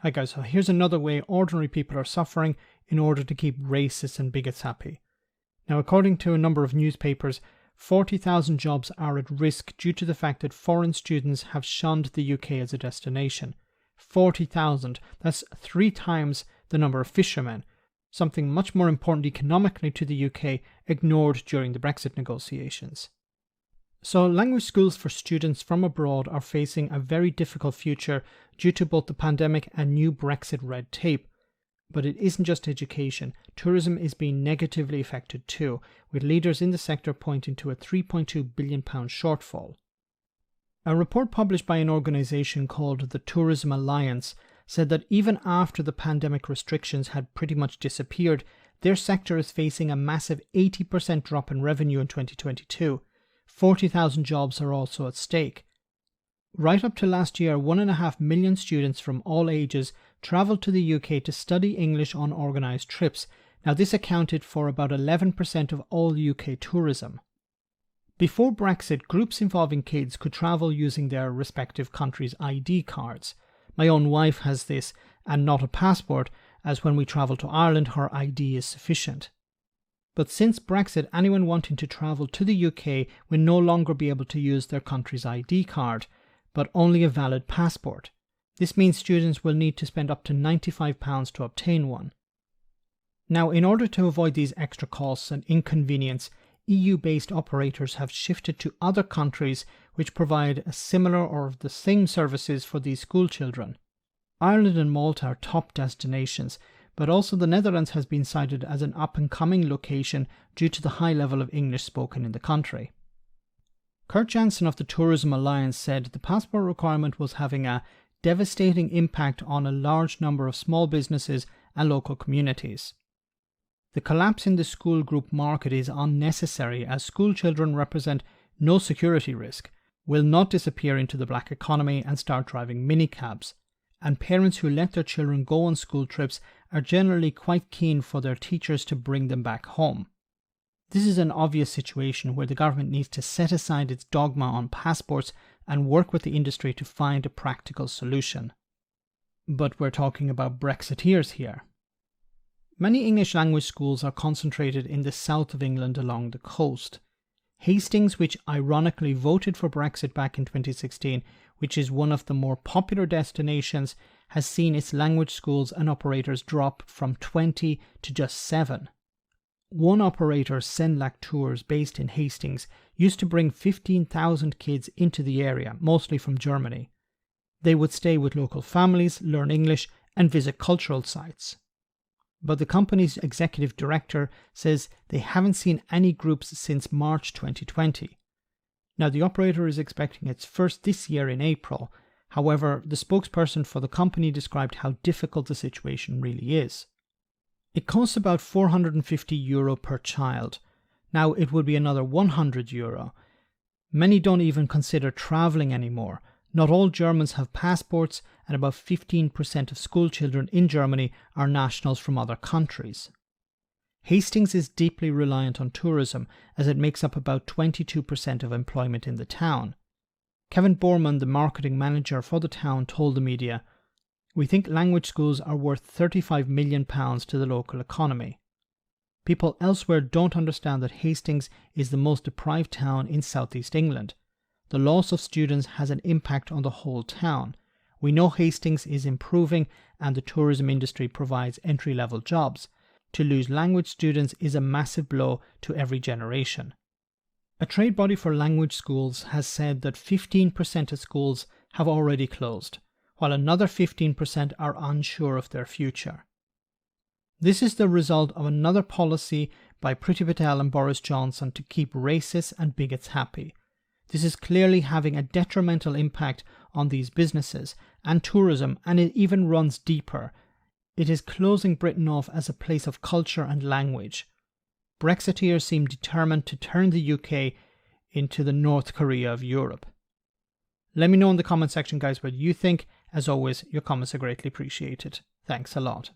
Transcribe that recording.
Hi guys, so here's another way ordinary people are suffering in order to keep racists and bigots happy. Now, according to a number of newspapers, 40,000 jobs are at risk due to the fact that foreign students have shunned the UK as a destination. 40,000, that's 3 times the number of fishermen, something much more important economically to the UK ignored during the Brexit negotiations. So language schools for students from abroad are facing a very difficult future due to both the pandemic and new Brexit red tape. But it isn't just education. Tourism is being negatively affected too, with leaders in the sector pointing to a £3.2 billion shortfall. A report published by an organisation called the Tourism Alliance said that even after the pandemic restrictions had pretty much disappeared, their sector is facing a massive 80% drop in revenue in 2022. 40,000 jobs are also at stake. Right up to last year, 1.5 million students from all ages travelled to the UK to study English on organised trips. Now, this accounted for about 11% of all UK tourism. Before Brexit, groups involving kids could travel using their respective countries' ID cards. My own wife has this, and not a passport, as when we travel to Ireland her ID is sufficient. But since Brexit, anyone wanting to travel to the UK will no longer be able to use their country's ID card, but only a valid passport. This means students will need to spend up to £95 to obtain one. Now, in order to avoid these extra costs and inconvenience, EU-based operators have shifted to other countries which provide a similar or the same services for these school children. Ireland and Malta are top destinations, but also the Netherlands has been cited as an up-and-coming location due to the high level of English spoken in the country. Kurt Jansen of the Tourism Alliance said the passport requirement was having a devastating impact on a large number of small businesses and local communities. The collapse in the school group market is unnecessary as school children represent no security risk, will not disappear into the black economy and start driving minicabs, and parents who let their children go on school trips are generally quite keen for their teachers to bring them back home. This is an obvious situation where the government needs to set aside its dogma on passports and work with the industry to find a practical solution. But we're talking about Brexiteers here. Many English language schools are concentrated in the south of England along the coast. Hastings, which ironically voted for Brexit back in 2016, which is one of the more popular destinations, has seen its language schools and operators drop from 20 to just 7. One operator, Senlak Tours, based in Hastings, used to bring 15,000 kids into the area, mostly from Germany. They would stay with local families, learn English, and visit cultural sites. But the company's executive director says they haven't seen any groups since March 2020. Now, the operator is expecting its first this year in April. However, the spokesperson for the company described how difficult the situation really is. It costs about €450 per child. Now, it would be another €100. Many don't even consider travelling anymore. Not all Germans have passports, and about 15% of school children in Germany are nationals from other countries. Hastings is deeply reliant on tourism, as it makes up about 22% of employment in the town. Kevin Borman, the marketing manager for the town, told the media, "We think language schools are worth £35 million to the local economy. People elsewhere don't understand that Hastings is the most deprived town in southeast England. The loss of students has an impact on the whole town. We know Hastings is improving and the tourism industry provides entry-level jobs. To lose language students is a massive blow to every generation." A trade body for language schools has said that 15% of schools have already closed, while another 15% are unsure of their future. This is the result of another policy by Priti Patel and Boris Johnson to keep racists and bigots happy. This is clearly having a detrimental impact on these businesses and tourism, and it even runs deeper. It is closing Britain off as a place of culture and language. Brexiteers seem determined to turn the UK into the North Korea of Europe. Let me know in the comment section, guys, what you think. As always, your comments are greatly appreciated. Thanks a lot.